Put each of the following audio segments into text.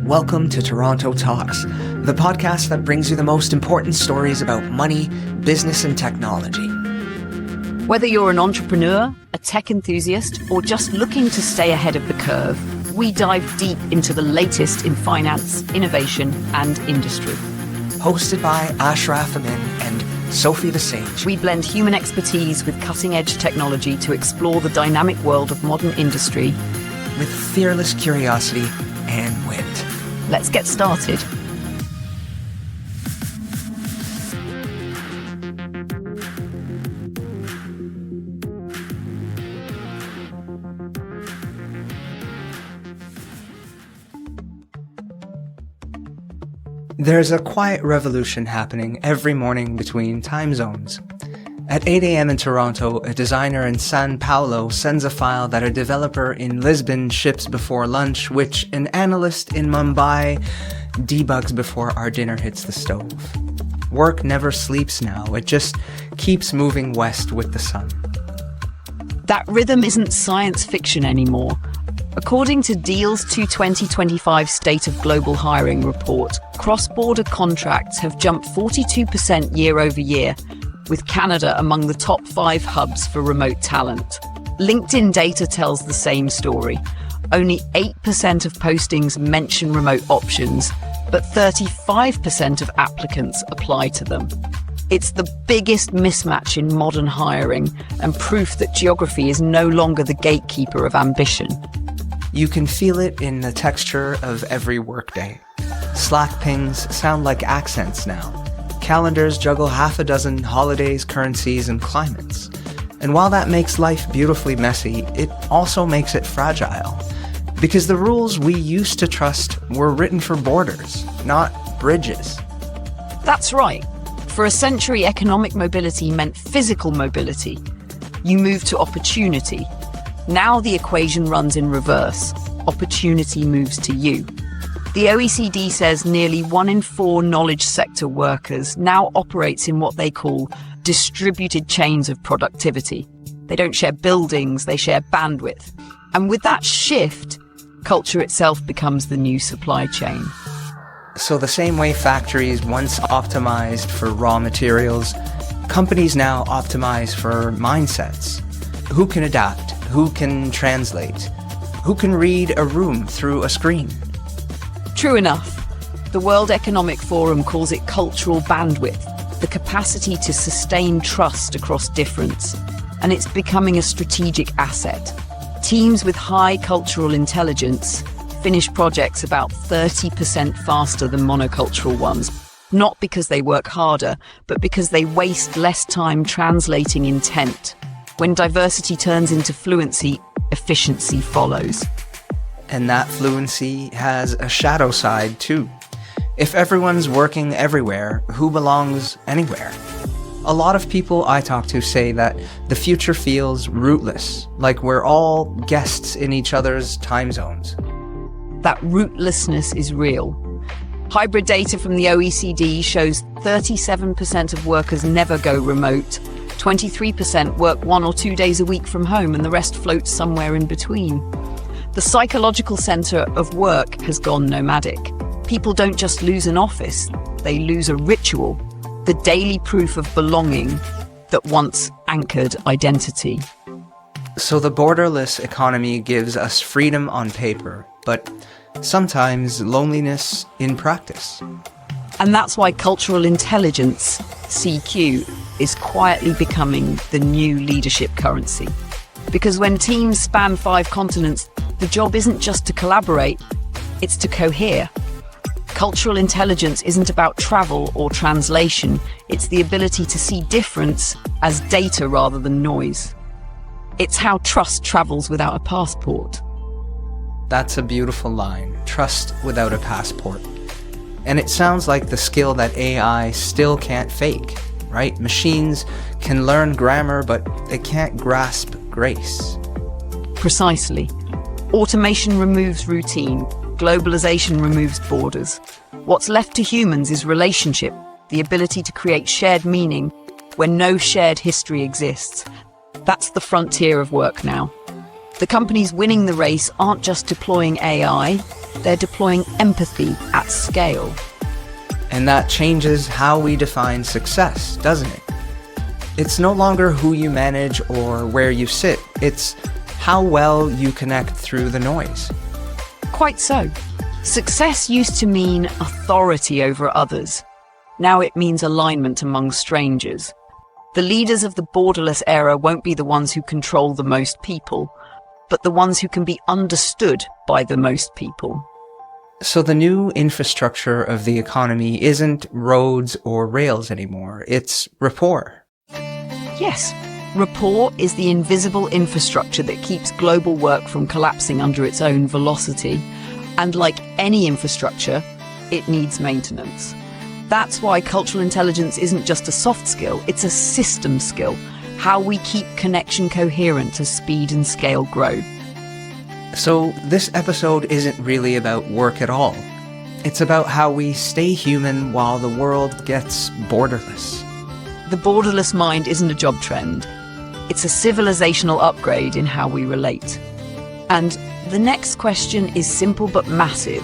Welcome to Toronto Talks, the podcast that brings you the most important stories about money, business, and technology. Whether you're an entrepreneur, a tech enthusiast, or just looking to stay ahead of the curve, we dive deep into the latest in finance, innovation, and industry. Hosted by Ashraf Amin and Sophie the Sage. We blend human expertise with cutting-edge technology to explore the dynamic world of modern industry with fearless curiosity and wit. Let's get started. There's a quiet revolution happening every morning between time zones. At 8 a.m. in Toronto, a designer in São Paulo sends a file that a developer in Lisbon ships before lunch, which an analyst in Mumbai debugs before our dinner hits the stove. Work never sleeps now, it just keeps moving west with the sun. That rhythm isn't science fiction anymore. According to Deal's 2025 State of Global Hiring report, cross-border contracts have jumped 42% year over year, with Canada among the top 5 hubs for remote talent. LinkedIn data tells the same story. Only 8% of postings mention remote options, but 35% of applicants apply to them. It's the biggest mismatch in modern hiring and proof that geography is no longer the gatekeeper of ambition. You can feel it in the texture of every workday. Slack pings sound like accents now. Calendars juggle half a dozen holidays, currencies, and climates. And while that makes life beautifully messy, it also makes it fragile. Because the rules we used to trust were written for borders, not bridges. That's right. For a century, economic mobility meant physical mobility. You move to opportunity. Now the equation runs in reverse. Opportunity moves to you. The OECD says nearly 1 in 4 knowledge sector workers now operates in what they call distributed chains of productivity. They don't share buildings, they share bandwidth. And with that shift, culture itself becomes the new supply chain. So the same way factories once optimized for raw materials, companies now optimize for mindsets. Who can adapt? Who can translate? Who can read a room through a screen? True enough. The World Economic Forum calls it cultural bandwidth, the capacity to sustain trust across difference. And it's becoming a strategic asset. Teams with high cultural intelligence finish projects about 30% faster than monocultural ones, not because they work harder, but because they waste less time translating intent. When diversity turns into fluency, efficiency follows. And that fluency has a shadow side too. If everyone's working everywhere, who belongs anywhere? A lot of people I talk to say that the future feels rootless, like we're all guests in each other's time zones. That rootlessness is real. Hybrid data from the OECD shows 37% of workers never go remote, 23% work 1 or 2 days a week from home, and the rest floats somewhere in between. The psychological center of work has gone nomadic. People don't just lose an office, they lose a ritual, the daily proof of belonging that once anchored identity. So the borderless economy gives us freedom on paper, but sometimes loneliness in practice. And that's why cultural intelligence, CQ, is quietly becoming the new leadership currency. Because when teams span 5 continents, the job isn't just to collaborate, it's to cohere. Cultural intelligence isn't about travel or translation, it's the ability to see difference as data rather than noise. It's how trust travels without a passport. That's a beautiful line, trust without a passport. And it sounds like the skill that AI still can't fake, right? Machines can learn grammar, but they can't grasp grace. Precisely. Automation removes routine. Globalization removes borders. What's left to humans is relationship, the ability to create shared meaning when no shared history exists. That's the frontier of work now. The companies winning the race aren't just deploying AI, They're deploying empathy at scale. And that changes how we define success, doesn't it? It's no longer who you manage or where you sit. It's how well you connect through the noise. Quite so. Success used to mean authority over others. Now it means alignment among strangers. The leaders of the borderless era won't be the ones who control the most people, but the ones who can be understood by the most people. So the new infrastructure of the economy isn't roads or rails anymore. It's rapport. Yes, rapport is the invisible infrastructure that keeps global work from collapsing under its own velocity. And like any infrastructure, it needs maintenance. That's why cultural intelligence isn't just a soft skill, it's a system skill. How we keep connection coherent as speed and scale grow. So this episode isn't really about work at all. It's about how we stay human while the world gets borderless. The borderless mind isn't a job trend. It's a civilizational upgrade in how we relate. And the next question is simple but massive.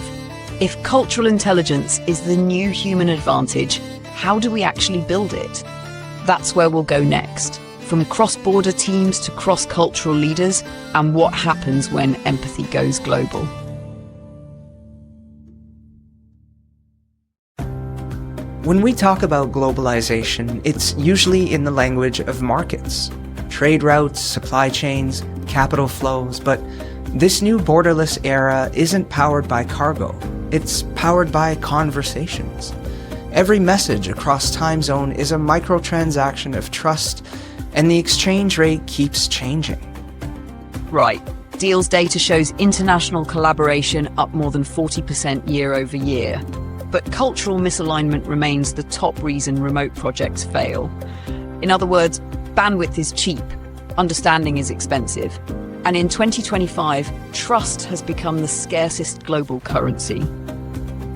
If cultural intelligence is the new human advantage, how do we actually build it? That's where we'll go next. From cross-border teams to cross-cultural leaders, and what happens when empathy goes global. When we talk about globalization, it's usually in the language of markets, trade routes, supply chains, capital flows, but this new borderless era isn't powered by cargo. It's powered by conversations. Every message across time zone is a microtransaction of trust, and the exchange rate keeps changing. Right. Deals data shows international collaboration up more than 40% year over year. But cultural misalignment remains the top reason remote projects fail. In other words, bandwidth is cheap, understanding is expensive. And in 2025, trust has become the scarcest global currency.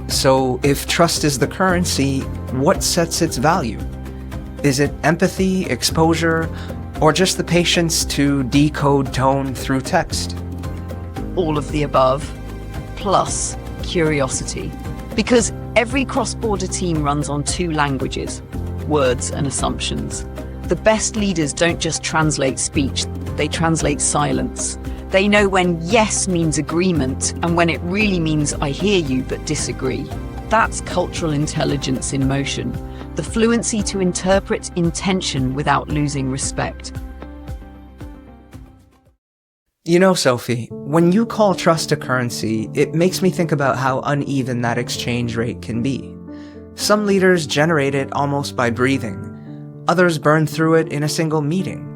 So if trust is the currency, what sets its value? Is it empathy, exposure, or just the patience to decode tone through text? All of the above, plus curiosity. Because every cross-border team runs on two languages, words and assumptions. The best leaders don't just translate speech, they translate silence. They know when yes means agreement and when it really means I hear you but disagree. That's cultural intelligence in motion. The fluency to interpret intention without losing respect. You know, Sophie, when you call trust a currency, it makes me think about how uneven that exchange rate can be. Some leaders generate it almost by breathing. Others burn through it in a single meeting.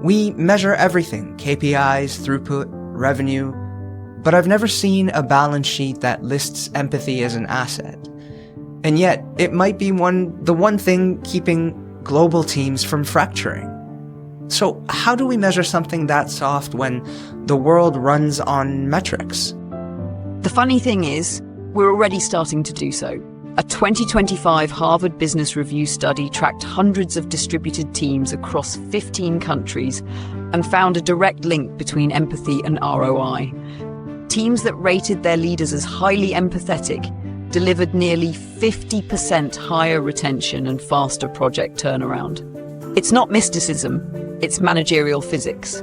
We measure everything, KPIs, throughput, revenue, but I've never seen a balance sheet that lists empathy as an asset. And yet, it might be the one thing keeping global teams from fracturing. So how do we measure something that soft when the world runs on metrics? The funny thing is, we're already starting to do so. A 2025 Harvard Business Review study tracked hundreds of distributed teams across 15 countries and found a direct link between empathy and ROI. Teams that rated their leaders as highly empathetic delivered nearly 50% higher retention and faster project turnaround. It's not mysticism, it's managerial physics.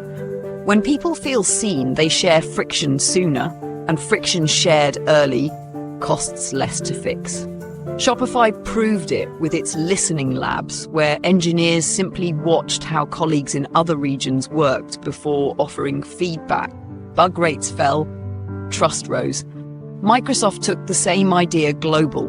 When people feel seen, they share friction sooner, and friction shared early costs less to fix. Shopify proved it with its listening labs, where engineers simply watched how colleagues in other regions worked before offering feedback. Bug rates fell, trust rose. Microsoft took the same idea global,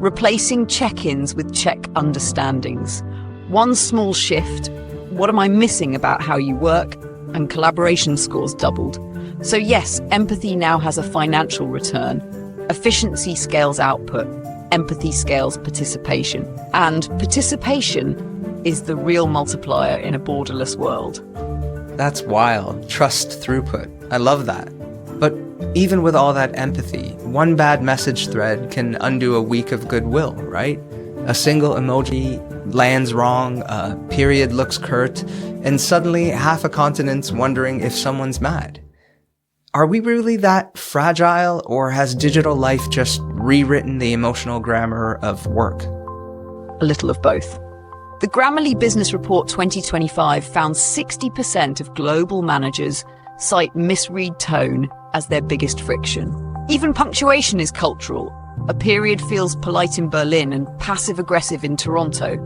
replacing check-ins with check understandings. One small shift, what am I missing about how you work? And collaboration scores doubled. So yes, empathy now has a financial return. Efficiency scales output, empathy scales participation. And participation is the real multiplier in a borderless world. That's wild. Trust throughput. I love that. But even with all that empathy, one bad message thread can undo a week of goodwill, right? A single emoji lands wrong, a period looks curt, and suddenly half a continent's wondering if someone's mad. Are we really that fragile, or has digital life just rewritten the emotional grammar of work? A little of both. The Grammarly Business Report 2025 found 60% of global managers cite misread tone as their biggest friction. Even punctuation is cultural. A period feels polite in Berlin and passive-aggressive in Toronto.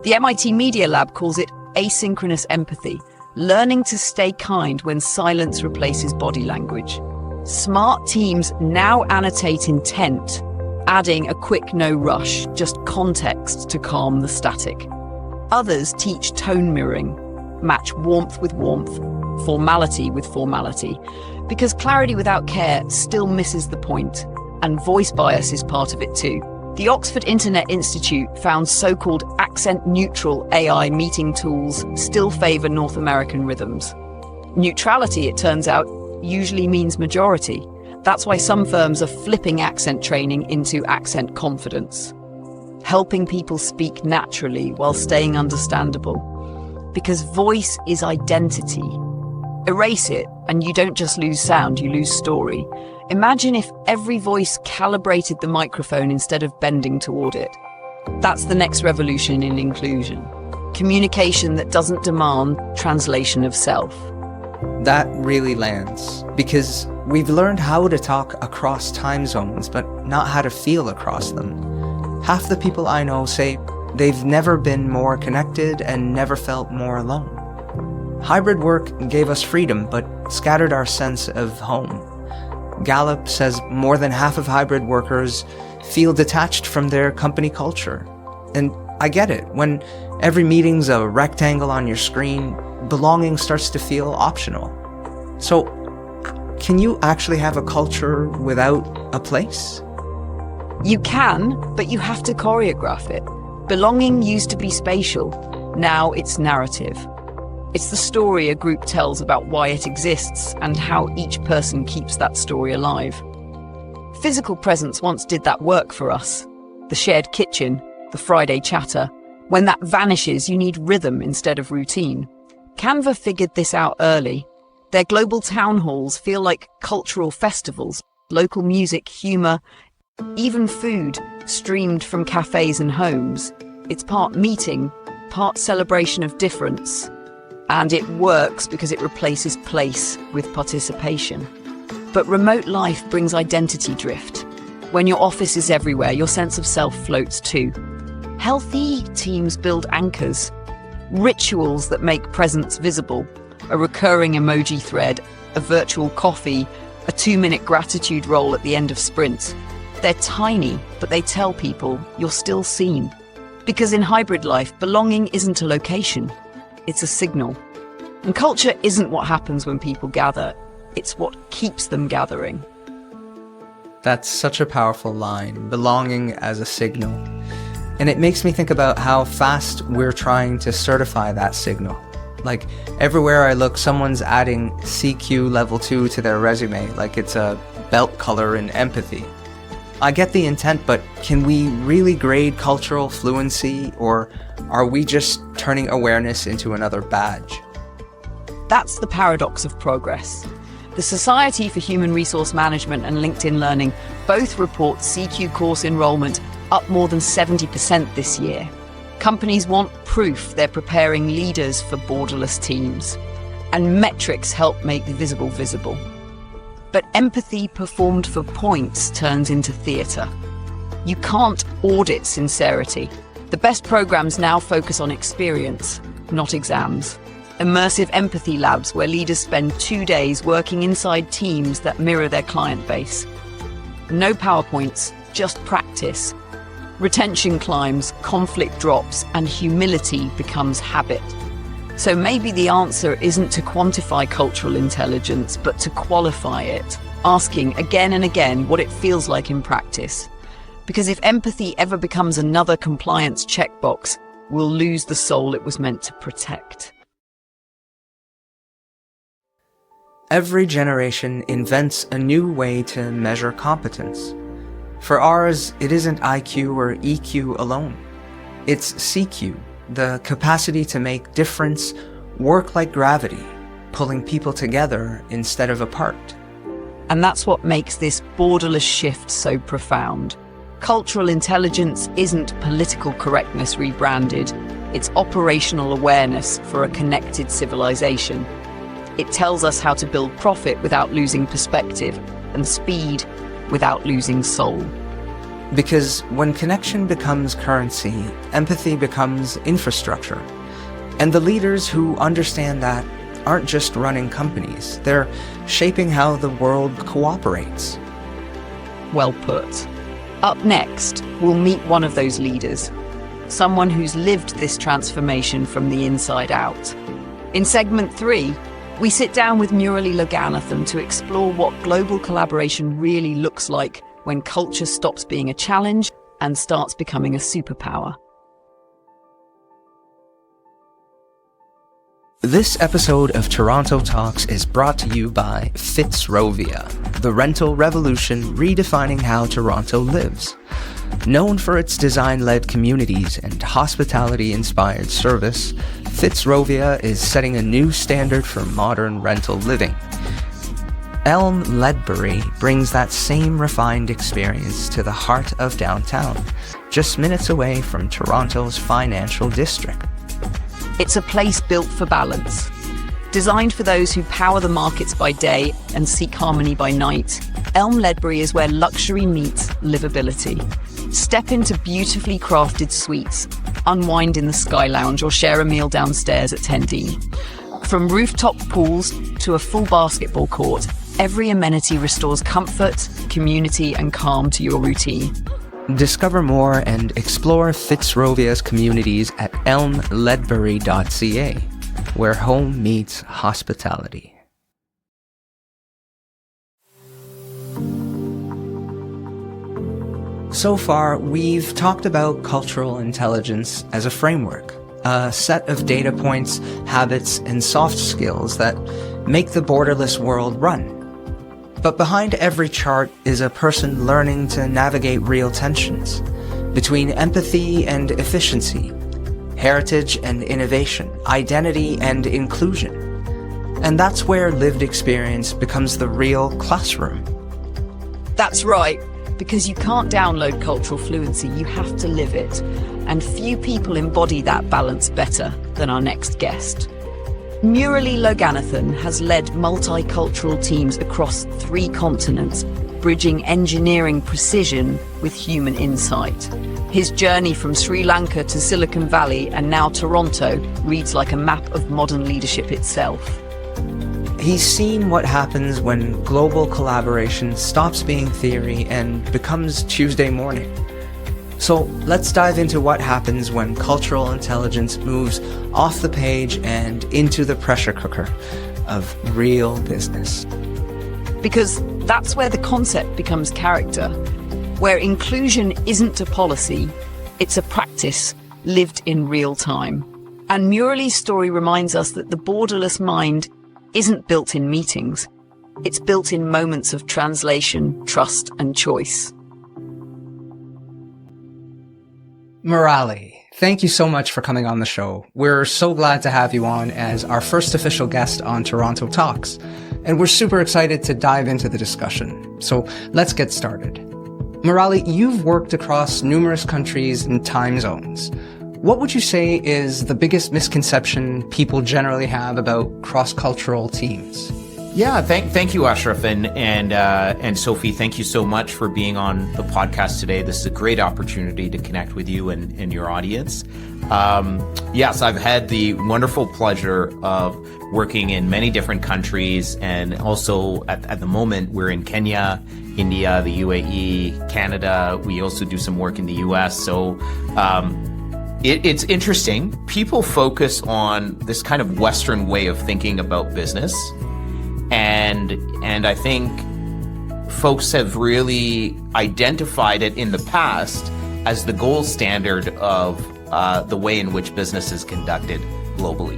The MIT Media Lab calls it asynchronous empathy, learning to stay kind when silence replaces body language. Smart teams now annotate intent, adding a quick no rush, just context to calm the static. Others teach tone mirroring, match warmth with warmth, formality with formality, because clarity without care still misses the point, and voice bias is part of it too. The Oxford Internet Institute found so-called accent-neutral AI meeting tools still favor North American rhythms. Neutrality, it turns out, usually means majority. That's why some firms are flipping accent training into accent confidence, helping people speak naturally while staying understandable. Because voice is identity. Erase it, and you don't just lose sound, you lose story. Imagine if every voice calibrated the microphone instead of bending toward it. That's the next revolution in inclusion. Communication that doesn't demand translation of self. That really lands, because we've learned how to talk across time zones, but not how to feel across them. Half the people I know say they've never been more connected and never felt more alone. Hybrid work gave us freedom, but scattered our sense of home. Gallup says more than half of hybrid workers feel detached from their company culture. And I get it. When every meeting's a rectangle on your screen, belonging starts to feel optional. So, can you actually have a culture without a place? You can, but you have to choreograph it. Belonging used to be spatial. Now it's narrative. It's the story a group tells about why it exists and how each person keeps that story alive. Physical presence once did that work for us. The shared kitchen, the Friday chatter. When that vanishes, you need rhythm instead of routine. Canva figured this out early. Their global town halls feel like cultural festivals, local music, humor, even food streamed from cafes and homes. It's part meeting, part celebration of difference. And it works because it replaces place with participation. But remote life brings identity drift. When your office is everywhere, your sense of self floats too. Healthy teams build anchors, rituals that make presence visible, a recurring emoji thread, a virtual coffee, a 2-minute gratitude roll at the end of sprints. They're tiny, but they tell people you're still seen. Because in hybrid life, belonging isn't a location. It's a signal. And culture isn't what happens when people gather. It's what keeps them gathering. That's such a powerful line, belonging as a signal. And it makes me think about how fast we're trying to certify that signal. Like, everywhere I look, someone's adding CQ level 2 to their resume, like it's a belt color in empathy. I get the intent, but can we really grade cultural fluency, or are we just turning awareness into another badge? That's the paradox of progress. The Society for Human Resource Management and LinkedIn Learning both report CQ course enrollment up more than 70% this year. Companies want proof they're preparing leaders for borderless teams, and metrics help make the visible visible. But empathy performed for points turns into theatre. You can't audit sincerity. The best programs now focus on experience, not exams. Immersive empathy labs where leaders spend 2 days working inside teams that mirror their client base. No PowerPoints, just practice. Retention climbs, conflict drops, and humility becomes habit. So maybe the answer isn't to quantify cultural intelligence, but to qualify it, asking again and again what it feels like in practice. Because if empathy ever becomes another compliance checkbox, we'll lose the soul it was meant to protect. Every generation invents a new way to measure competence. For ours, it isn't IQ or EQ alone. It's CQ, the capacity to make difference work like gravity, pulling people together instead of apart. And that's what makes this borderless shift so profound. Cultural intelligence isn't political correctness rebranded. It's operational awareness for a connected civilization. It tells us how to build profit without losing perspective and speed without losing soul. Because when connection becomes currency, empathy becomes infrastructure. And the leaders who understand that aren't just running companies, they're shaping how the world cooperates. Well put. Up next, we'll meet one of those leaders, someone who's lived this transformation from the inside out. In segment 3, we sit down with Murali Loganathan to explore what global collaboration really looks like when culture stops being a challenge and starts becoming a superpower. This episode of Toronto Talks is brought to you by Fitzrovia, the rental revolution redefining how Toronto lives. Known for its design-led communities and hospitality-inspired service, Fitzrovia is setting a new standard for modern rental living. Elm Ledbury brings that same refined experience to the heart of downtown, just minutes away from Toronto's financial district. It's a place built for balance. Designed for those who power the markets by day and seek harmony by night, Elm Ledbury is where luxury meets livability. Step into beautifully crafted suites, unwind in the Sky Lounge or share a meal downstairs at Tendy. From rooftop pools to a full basketball court, every amenity restores comfort, community and calm to your routine. Discover more and explore Fitzrovia's communities at elmledbury.ca, where home meets hospitality. So far, we've talked about cultural intelligence as a framework, a set of data points, habits, and soft skills that make the borderless world run. But behind every chart is a person learning to navigate real tensions between empathy and efficiency, heritage and innovation, identity and inclusion. And that's where lived experience becomes the real classroom. That's right, because you can't download cultural fluency, you have to live it. And few people embody that balance better than our next guest. Murali Loganathan has led multicultural teams across 3 continents, bridging engineering precision with human insight. His journey from Sri Lanka to Silicon Valley and now Toronto reads like a map of modern leadership itself. He's seen what happens when global collaboration stops being theory and becomes Tuesday morning. So let's dive into what happens when cultural intelligence moves off the page and into the pressure cooker of real business. Because that's where the concept becomes character, where inclusion isn't a policy, it's a practice lived in real time. And Murali's story reminds us that the borderless mind isn't built in meetings, it's built in moments of translation, trust, and choice. Murali, thank you so much for coming on the show. We're so glad to have you on as our first official guest on Toronto Talks, and we're super excited to dive into the discussion. So let's get started. Murali, you've worked across numerous countries and time zones. What would you say is the biggest misconception people generally have about cross-cultural teams? Yeah, thank you, Ashraf, and Sophie. Thank you so much for being on the podcast today. This is a great opportunity to connect with you and your audience. Yes, I've had the wonderful pleasure of working in many different countries, and also at the moment we're in Kenya, India, the UAE, Canada. We also do some work in the US. So it's interesting. People focus on this kind of Western way of thinking about business. And I think folks have really identified it in the past as the gold standard of the way in which business is conducted globally.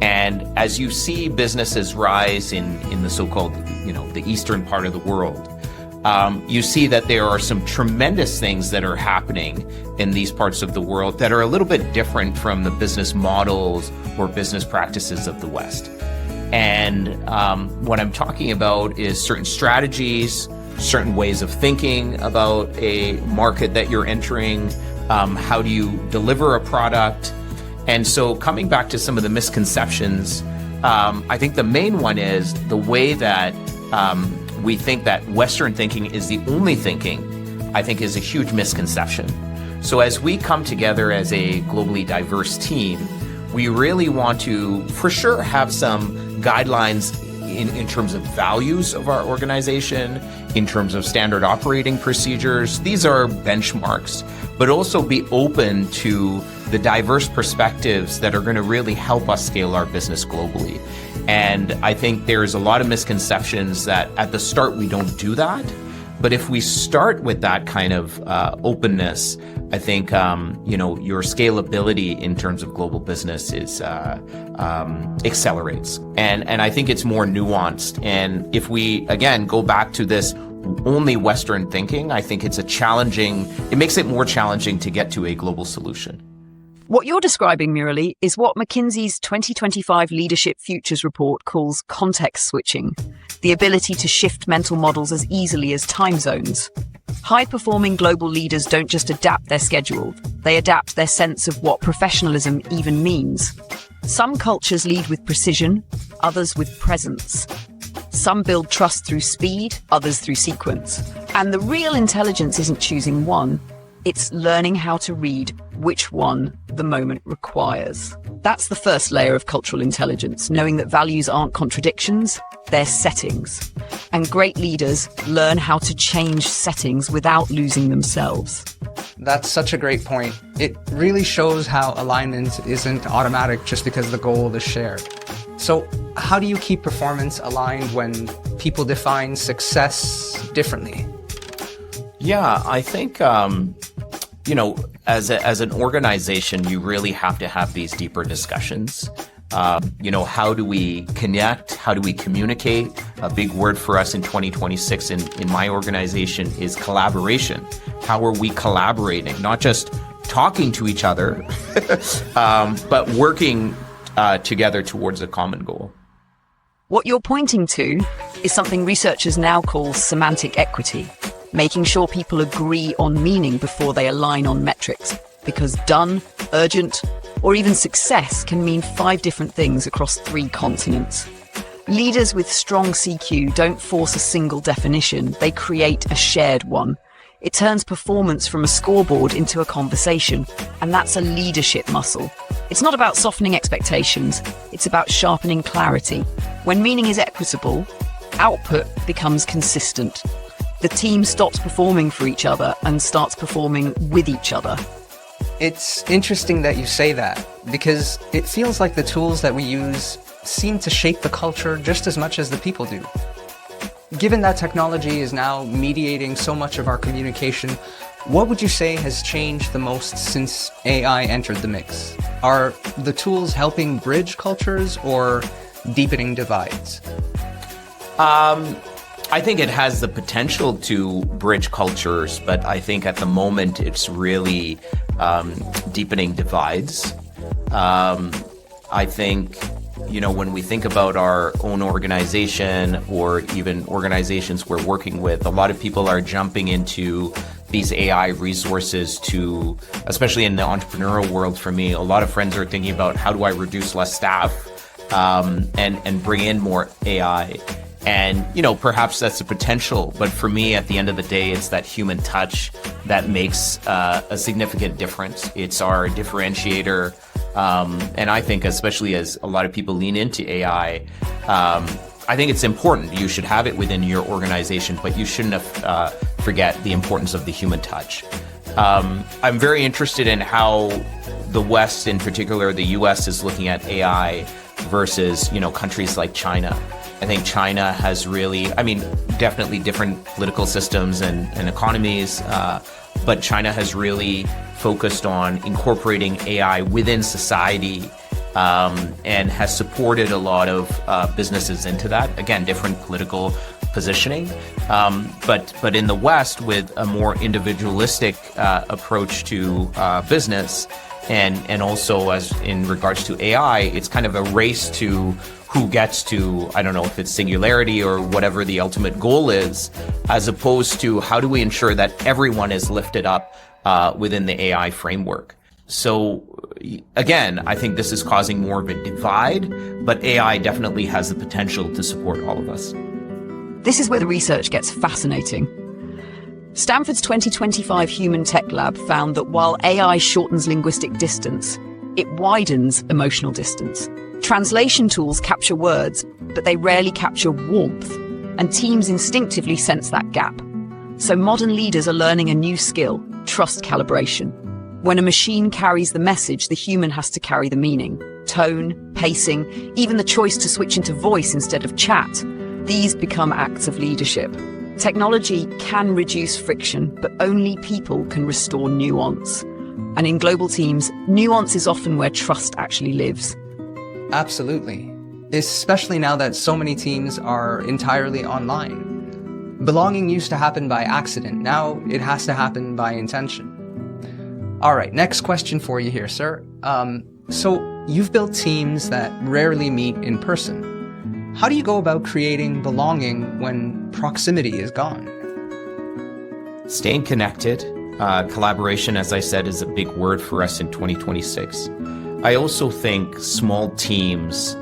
And as you see businesses rise in the so-called, the eastern part of the world, you see that there are some tremendous things that are happening in these parts of the world that are a little bit different from the business models or business practices of the West. And what I'm talking about is certain strategies, certain ways of thinking about a market that you're entering. How do you deliver a product? And so coming back to some of the misconceptions, I think the main one is the way that we think that Western thinking is the only thinking, I think is a huge misconception. So as we come together as a globally diverse team, we really want to, for sure, have some guidelines in terms of values of our organization, in terms of standard operating procedures. These are benchmarks, but also be open to the diverse perspectives that are going to really help us scale our business globally. And I think there's a lot of misconceptions that at the start we don't do that. But if we start with that kind of openness, I think your scalability in terms of global business is accelerates, and I think it's more nuanced. And if we again go back to this only Western thinking, I think it makes it more challenging to get to a global solution. What you're describing, Murali, is what McKinsey's 2025 Leadership Futures report calls context switching, the ability to shift mental models as easily as time zones. High-performing global leaders don't just adapt their schedule, they adapt their sense of what professionalism even means. Some cultures lead with precision, others with presence. Some build trust through speed, others through sequence. And the real intelligence isn't choosing one, it's learning how to read which one the moment requires. That's the first layer of cultural intelligence, knowing that values aren't contradictions, they're settings. And great leaders learn how to change settings without losing themselves. That's such a great point. It really shows how alignment isn't automatic just because the goal is shared. So how do you keep performance aligned when people define success differently? Yeah, I think, as an organization, you really have to have these deeper discussions. How do we connect? How do we communicate? A big word for us in 2026 in my organization is collaboration. How are we collaborating? Not just talking to each other, but working together towards a common goal. What you're pointing to is something researchers now call semantic equity, making sure people agree on meaning before they align on metrics, because done, urgent, or even success can mean 5 different things across 3 continents. Leaders with strong CQ don't force a single definition, they create a shared one. It turns performance from a scoreboard into a conversation, and that's a leadership muscle. It's not about softening expectations, it's about sharpening clarity. When meaning is equitable, output becomes consistent. The team stops performing for each other and starts performing with each other. It's interesting that you say that, because it feels like the tools that we use seem to shape the culture just as much as the people do. Given that technology is now mediating so much of our communication, what would you say has changed the most since AI entered the mix? Are the tools helping bridge cultures or deepening divides? I think it has the potential to bridge cultures, but I think at the moment it's really deepening divides. I think, when we think about our own organization or even organizations we're working with, a lot of people are jumping into these AI resources to, especially in the entrepreneurial world for me, a lot of friends are thinking about how do I reduce less staff and bring in more AI. And, perhaps that's a potential, but for me, at the end of the day, it's that human touch that makes a significant difference. It's our differentiator. And I think, especially as a lot of people lean into AI, I think it's important. You should have it within your organization, but you shouldn't forget the importance of the human touch. I'm very interested in how the West, in particular, the US, is looking at AI versus, countries like China. I think China has really, definitely different political systems and economies, but China has really focused on incorporating AI within society and has supported a lot of businesses into that. Again, different political positioning, but in the West, with a more individualistic approach to business, and also as in regards to AI, it's kind of a race to who gets to, I don't know if it's singularity or whatever the ultimate goal is, as opposed to how do we ensure that everyone is lifted up within the AI framework. So again, I think this is causing more of a divide, but AI definitely has the potential to support all of us. This is where the research gets fascinating. Stanford's 2025 Human Tech Lab found that while AI shortens linguistic distance, it widens emotional distance. Translation tools capture words, but they rarely capture warmth, and teams instinctively sense that gap. So modern leaders are learning a new skill, trust calibration. When a machine carries the message, the human has to carry the meaning. Tone, pacing, even the choice to switch into voice instead of chat. These become acts of leadership. Technology can reduce friction, but only people can restore nuance. And in global teams, nuance is often where trust actually lives. Absolutely. Especially now that so many teams are entirely online. Belonging used to happen by accident. Now it has to happen by intention. All right, next question for you here, sir. So you've built teams that rarely meet in person. How do you go about creating belonging when proximity is gone? Staying connected. Collaboration, as I said, is a big word for us in 2026. I also think small teams,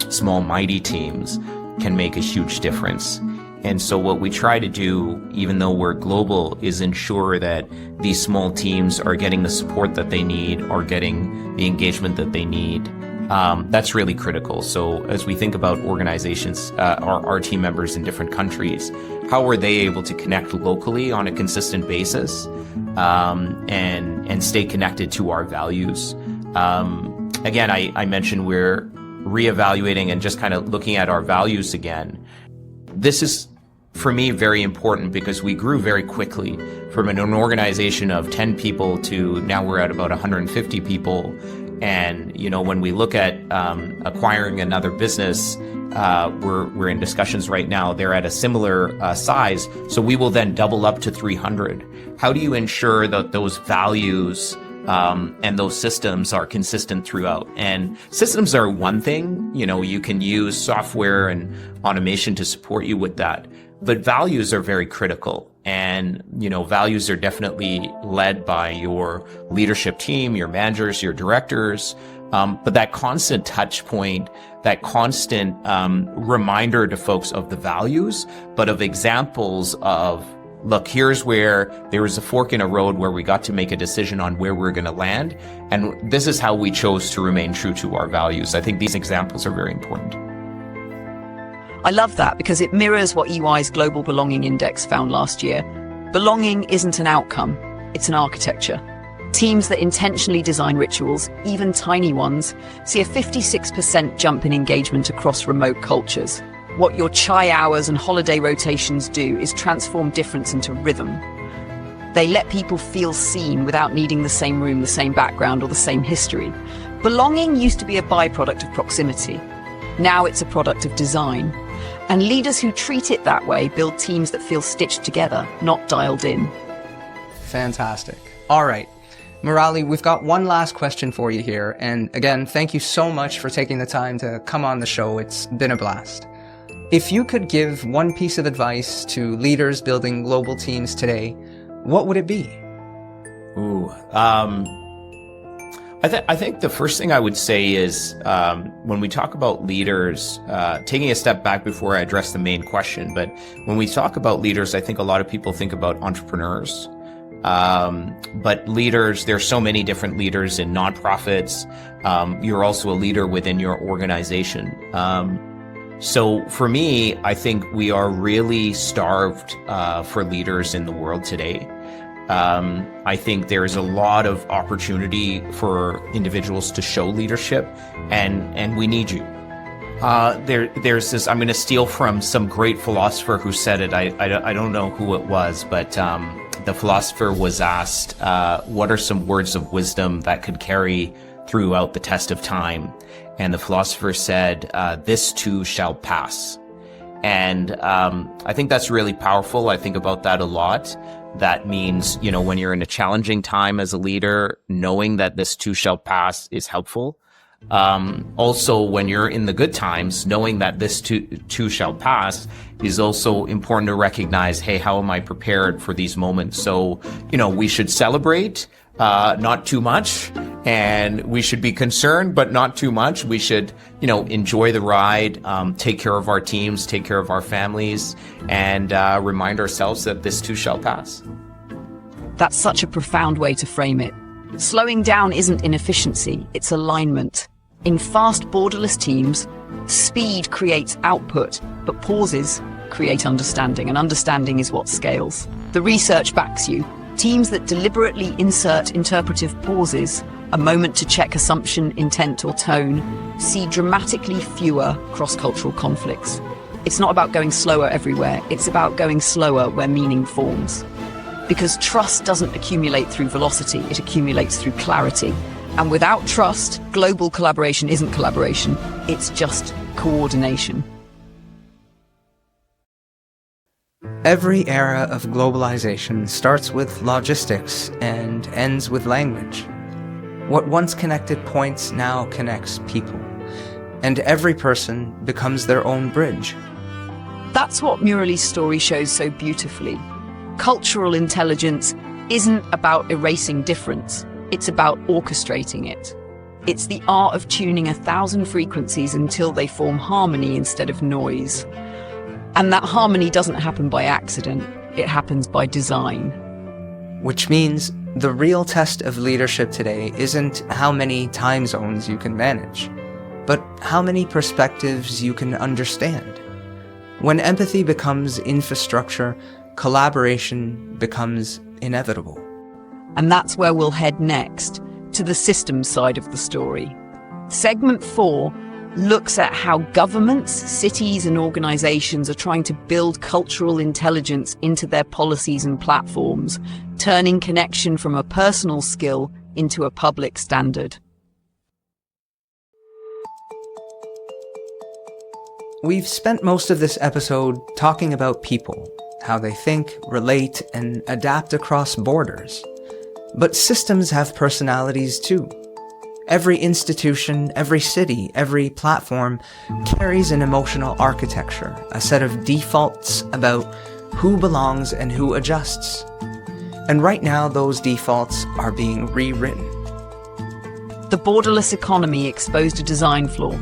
small mighty teams, can make a huge difference. And so what we try to do, even though we're global, is ensure that these small teams are getting the support that they need, or getting the engagement that they need. That's really critical. So as we think about organizations, our team members in different countries, how are they able to connect locally on a consistent basis, and stay connected to our values? Again, I mentioned we're reevaluating and just kind of looking at our values again. This is, for me, very important because we grew very quickly from an organization of 10 people to now we're at about 150 people. And, when we look at acquiring another business, we're in discussions right now. They're at a similar size. So we will then double up to 300. How do you ensure that those values and those systems are consistent throughout? And systems are one thing. You can use software and automation to support you with that. But values are very critical. And, values are definitely led by your leadership team, your managers, your directors. But that constant touch point, that constant reminder to folks of the values, but of examples of, look, here's where there was a fork in a road where we got to make a decision on where we're going to land. And this is how we chose to remain true to our values. I think these examples are very important. I love that because it mirrors what EY's Global Belonging Index found last year. Belonging isn't an outcome, it's an architecture. Teams that intentionally design rituals, even tiny ones, see a 56% jump in engagement across remote cultures. What your chai hours and holiday rotations do is transform difference into rhythm. They let people feel seen without needing the same room, the same background, or the same history. Belonging used to be a byproduct of proximity. Now it's a product of design. And leaders who treat it that way build teams that feel stitched together, not dialed in. Fantastic. All right. Murali, we've got one last question for you here. And again, thank you so much for taking the time to come on the show. It's been a blast. If you could give one piece of advice to leaders building global teams today, what would it be? I think the first thing I would say is when we talk about leaders, taking a step back before I address the main question, but when we talk about leaders, I think a lot of people think about entrepreneurs. But leaders, there's so many different leaders in nonprofits. You're also a leader within your organization. So for me, I think we are really starved for leaders in the world today. I think there is a lot of opportunity for individuals to show leadership, and we need you. There's this, I'm going to steal from some great philosopher who said it. I don't know who it was, but the philosopher was asked, what are some words of wisdom that could carry throughout the test of time? And the philosopher said, this too shall pass. And I think that's really powerful. I think about that a lot. That means, when you're in a challenging time as a leader, knowing that this too shall pass is helpful. Also, when you're in the good times, knowing that this too shall pass is also important to recognize, hey, how am I prepared for these moments? So, we should celebrate, not too much, and we should be concerned, but not too much. We should, enjoy the ride, take care of our teams, take care of our families, and remind ourselves that this too shall pass. That's such a profound way to frame it. Slowing down isn't inefficiency, it's alignment. In fast borderless teams, speed creates output, but pauses create understanding, and understanding is what scales. The research backs you. Teams that deliberately insert interpretive pauses, a moment to check assumption, intent, or tone, see dramatically fewer cross-cultural conflicts. It's not about going slower everywhere, it's about going slower where meaning forms. Because trust doesn't accumulate through velocity, it accumulates through clarity. And without trust, global collaboration isn't collaboration, it's just coordination. Every era of globalization starts with logistics and ends with language. What once connected points now connects people, and every person becomes their own bridge. That's what Murali's story shows so beautifully. Cultural intelligence isn't about erasing difference, it's about orchestrating it. It's the art of tuning 1,000 frequencies until they form harmony instead of noise. And that harmony doesn't happen by accident, it happens by design. Which means the real test of leadership today isn't how many time zones you can manage, but how many perspectives you can understand. When empathy becomes infrastructure, collaboration becomes inevitable. And that's where we'll head next, to the systems side of the story. Segment 4 looks at how governments, cities, and organizations are trying to build cultural intelligence into their policies and platforms, turning connection from a personal skill into a public standard. We've spent most of this episode talking about people, how they think, relate, and adapt across borders. But systems have personalities too. Every institution, every city, every platform carries an emotional architecture, a set of defaults about who belongs and who adjusts. And right now, those defaults are being rewritten. The borderless economy exposed a design flaw.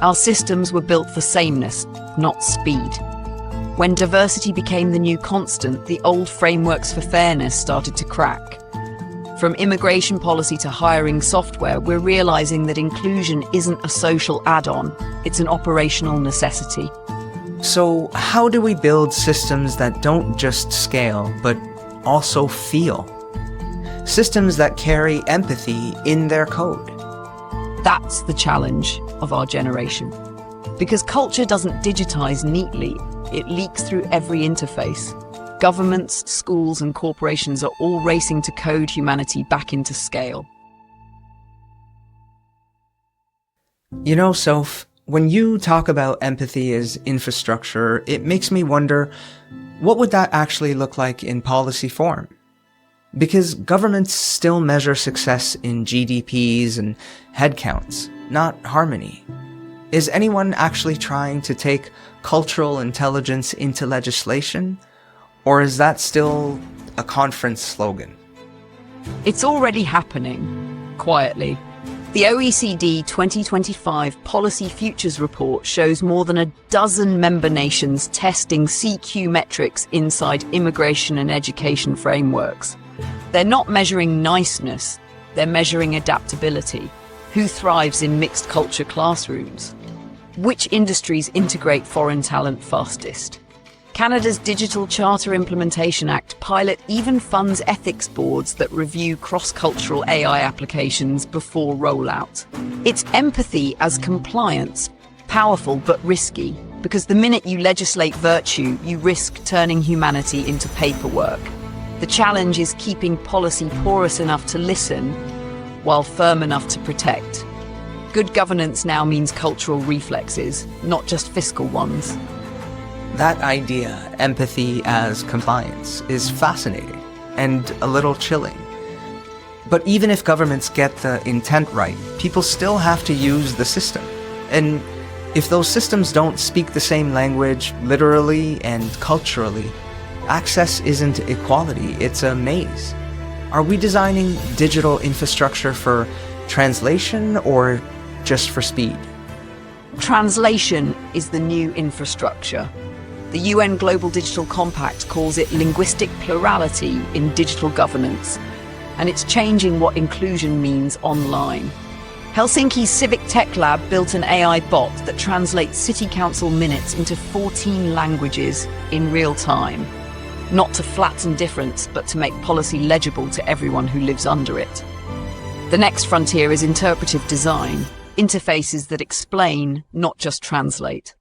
Our systems were built for sameness, not speed. When diversity became the new constant, the old frameworks for fairness started to crack. From immigration policy to hiring software, we're realizing that inclusion isn't a social add-on, it's an operational necessity. So how do we build systems that don't just scale, but also feel? Systems that carry empathy in their code. That's the challenge of our generation. Because culture doesn't digitize neatly, it leaks through every interface. Governments, schools, and corporations are all racing to code humanity back into scale. You know, Soph, when you talk about empathy as infrastructure, it makes me wonder, what would that actually look like in policy form? Because governments still measure success in GDPs and headcounts, not harmony. Is anyone actually trying to take cultural intelligence into legislation? Or is that still a conference slogan? It's already happening, quietly. The OECD 2025 Policy Futures Report shows more than a dozen member nations testing CQ metrics inside immigration and education frameworks. They're not measuring niceness, they're measuring adaptability. Who thrives in mixed culture classrooms? Which industries integrate foreign talent fastest? Canada's Digital Charter Implementation Act pilot even funds ethics boards that review cross-cultural AI applications before rollout. It's empathy as compliance, powerful but risky, because the minute you legislate virtue, you risk turning humanity into paperwork. The challenge is keeping policy porous enough to listen, while firm enough to protect. Good governance now means cultural reflexes, not just fiscal ones. That idea, empathy as compliance, is fascinating and a little chilling. But even if governments get the intent right, people still have to use the system. And if those systems don't speak the same language literally and culturally, access isn't equality, it's a maze. Are we designing digital infrastructure for translation or just for speed? Translation is the new infrastructure. The UN Global Digital Compact calls it linguistic plurality in digital governance, and it's changing what inclusion means online. Helsinki's Civic Tech Lab built an AI bot that translates city council minutes into 14 languages in real time. Not to flatten difference, but to make policy legible to everyone who lives under it. The next frontier is interpretive design, interfaces that explain, not just translate.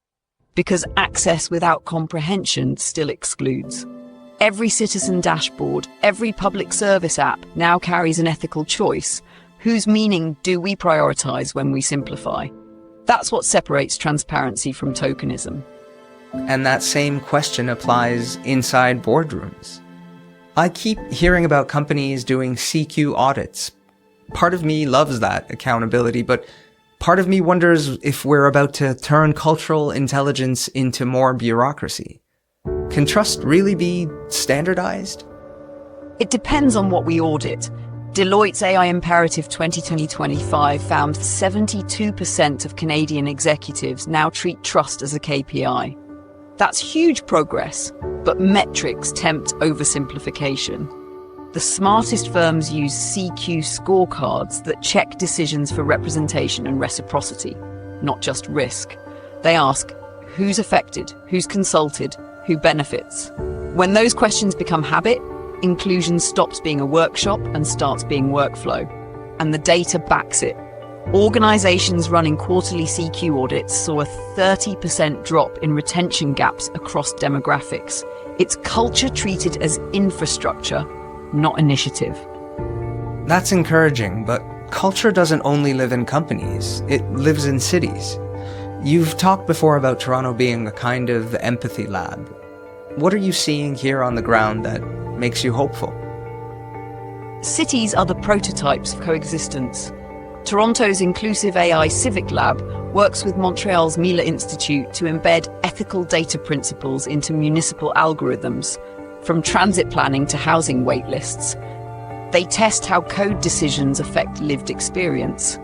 Because access without comprehension still excludes. Every citizen dashboard, every public service app now carries an ethical choice. Whose meaning do we prioritize when we simplify? That's what separates transparency from tokenism. And that same question applies inside boardrooms. I keep hearing about companies doing CQ audits. Part of me loves that accountability, but part of me wonders if we're about to turn cultural intelligence into more bureaucracy. Can trust really be standardized? It depends on what we audit. Deloitte's AI Imperative 2020-25 found 72% of Canadian executives now treat trust as a KPI. That's huge progress, but metrics tempt oversimplification. The smartest firms use CQ scorecards that check decisions for representation and reciprocity, not just risk. They ask, who's affected, who's consulted, who benefits? When those questions become habit, inclusion stops being a workshop and starts being workflow. And the data backs it. Organizations running quarterly CQ audits saw a 30% drop in retention gaps across demographics. It's culture treated as infrastructure, not initiative. That's encouraging, but culture doesn't only live in companies, it lives in cities. You've talked before about Toronto being a kind of empathy lab. What are you seeing here on the ground that makes you hopeful? Cities are the prototypes of coexistence. Toronto's Inclusive AI Civic Lab works with Montreal's Mila Institute to embed ethical data principles into municipal algorithms, from transit planning to housing waitlists. They test how code decisions affect lived experience.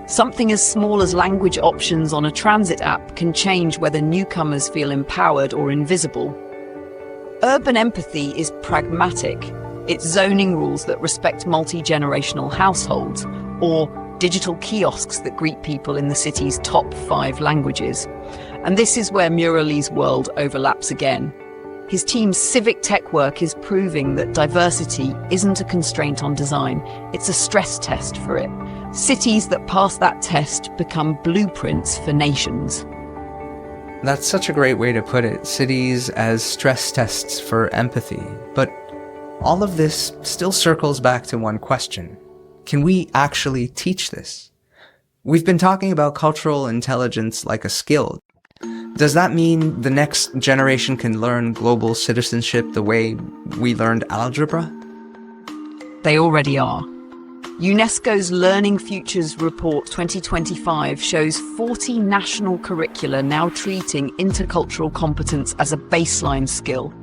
Something as small as language options on a transit app can change whether newcomers feel empowered or invisible. Urban empathy is pragmatic. It's zoning rules that respect multi-generational households, or digital kiosks that greet people in the city's top 5 languages. And this is where Murali's world overlaps again. His team's civic tech work is proving that diversity isn't a constraint on design, it's a stress test for it. Cities that pass that test become blueprints for nations. That's such a great way to put it, cities as stress tests for empathy. But all of this still circles back to one question. Can we actually teach this? We've been talking about cultural intelligence like a skill. Does that mean the next generation can learn global citizenship the way we learned algebra? They already are. UNESCO's Learning Futures Report 2025 shows 40 national curricula now treating intercultural competence as a baseline skill,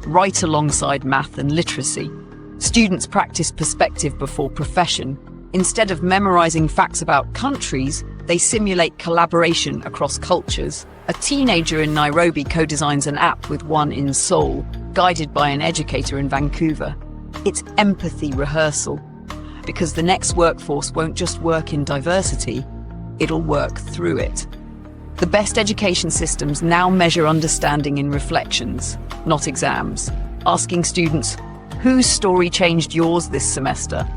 right alongside math and literacy. Students practice perspective before profession. Instead of memorizing facts about countries, they simulate collaboration across cultures. A teenager in Nairobi co-designs an app with one in Seoul, guided by an educator in Vancouver. It's empathy rehearsal, because the next workforce won't just work in diversity, it'll work through it. The best education systems now measure understanding in reflections, not exams, asking students, whose story changed yours this semester?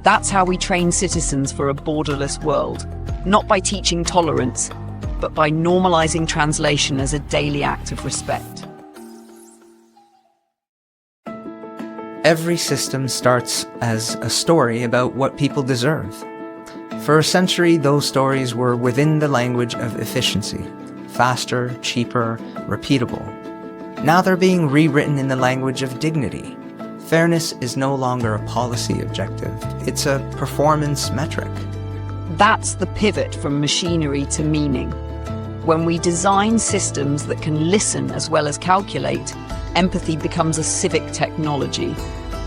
That's how we train citizens for a borderless world, not by teaching tolerance, but by normalizing translation as a daily act of respect. Every system starts as a story about what people deserve. For a century, those stories were within the language of efficiency, faster, cheaper, repeatable. Now they're being rewritten in the language of dignity, Fairness is no longer a policy objective. It's a performance metric. That's the pivot from machinery to meaning. When we design systems that can listen as well as calculate, empathy becomes a civic technology.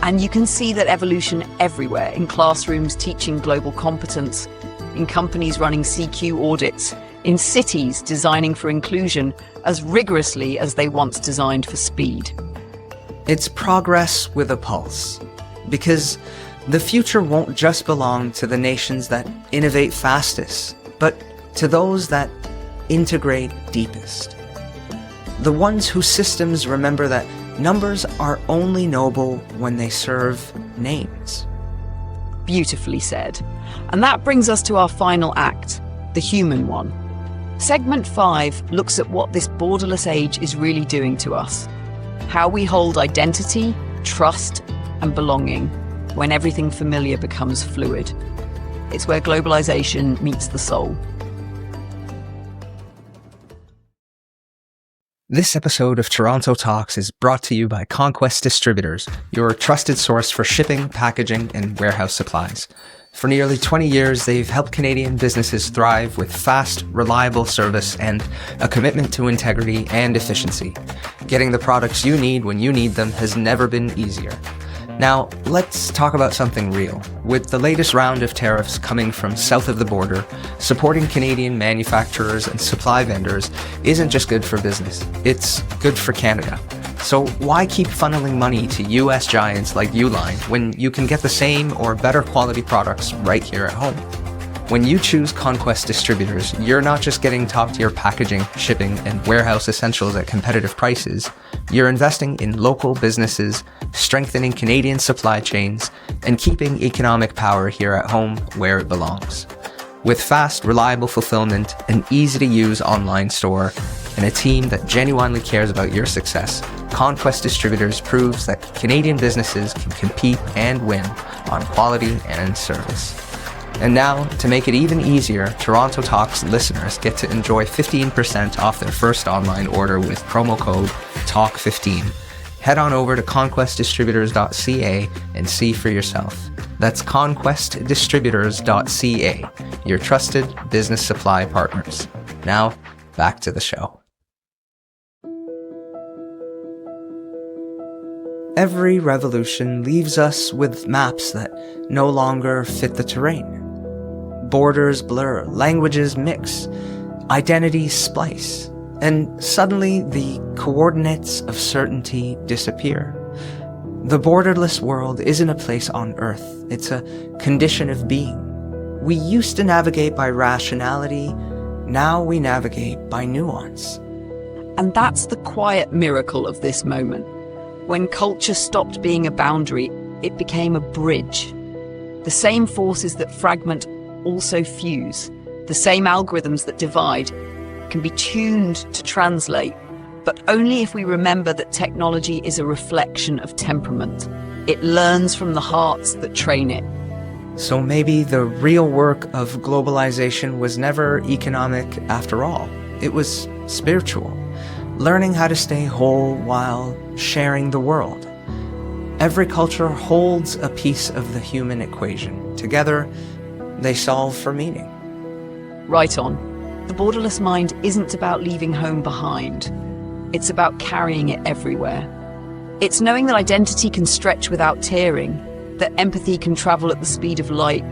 And you can see that evolution everywhere, in classrooms teaching global competence, in companies running CQ audits, in cities designing for inclusion as rigorously as they once designed for speed. It's progress with a pulse, because the future won't just belong to the nations that innovate fastest, but to those that integrate deepest. The ones whose systems remember that numbers are only noble when they serve names. Beautifully said. And that brings us to our final act, the human one. Segment 5 looks at what this borderless age is really doing to us. How we hold identity, trust, and belonging when everything familiar becomes fluid. It's where globalization meets the soul. This episode of Toronto Talks is brought to you by Conquest Distributors, your trusted source for shipping, packaging, and warehouse supplies. For nearly 20 years, they've helped Canadian businesses thrive with fast, reliable service and a commitment to integrity and efficiency. Getting the products you need when you need them has never been easier. Now, let's talk about something real. With the latest round of tariffs coming from south of the border, supporting Canadian manufacturers and supply vendors isn't just good for business, it's good for Canada. So why keep funneling money to US giants like Uline when you can get the same or better quality products right here at home? When you choose Conquest Distributors, you're not just getting top-tier packaging, shipping, and warehouse essentials at competitive prices. You're investing in local businesses, strengthening Canadian supply chains, and keeping economic power here at home where it belongs. With fast, reliable fulfillment, an easy-to-use online store, and a team that genuinely cares about your success, Conquest Distributors proves that Canadian businesses can compete and win on quality and service. And now, to make it even easier, Toronto Talks listeners get to enjoy 15% off their first online order with promo code TALK15. Head on over to conquestdistributors.ca and see for yourself. That's conquestdistributors.ca, your trusted business supply partners. Now, back to the show. Every revolution leaves us with maps that no longer fit the terrain. Borders blur, languages mix, identities splice, and suddenly the coordinates of certainty disappear. The borderless world isn't a place on Earth, it's a condition of being. We used to navigate by rationality, now we navigate by nuance. And that's the quiet miracle of this moment. When culture stopped being a boundary, it became a bridge. The same forces that fragment also fuse. The same algorithms that divide can be tuned to translate, but only if we remember that technology is a reflection of temperament. It learns from the hearts that train it. So maybe the real work of globalization was never economic after all. It was spiritual, learning how to stay whole while sharing the world. Every culture holds a piece of the human equation. Together, they solve for meaning. Right on. The borderless mind isn't about leaving home behind. It's about carrying it everywhere. It's knowing that identity can stretch without tearing, that empathy can travel at the speed of light,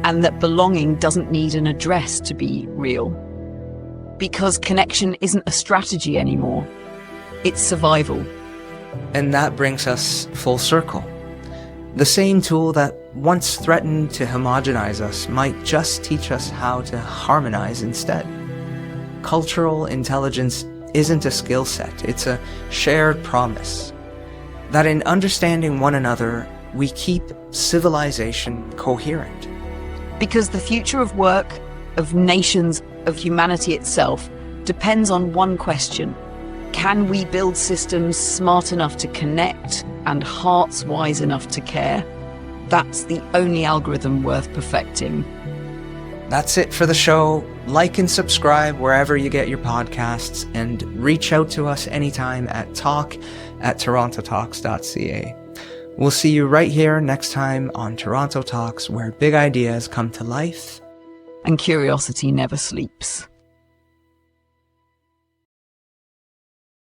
and that belonging doesn't need an address to be real. Because connection isn't a strategy anymore. It's survival. And that brings us full circle. The same tool that once threatened to homogenize us might just teach us how to harmonize instead. Cultural intelligence isn't a skill set, it's a shared promise. That in understanding one another, we keep civilization coherent. Because the future of work, of nations, of humanity itself depends on one question. Can we build systems smart enough to connect and hearts wise enough to care? That's the only algorithm worth perfecting. That's it for the show. Like and subscribe wherever you get your podcasts, and reach out to us anytime at talk@torontotalks.ca. We'll see you right here next time on Toronto Talks, where big ideas come to life And curiosity never sleeps.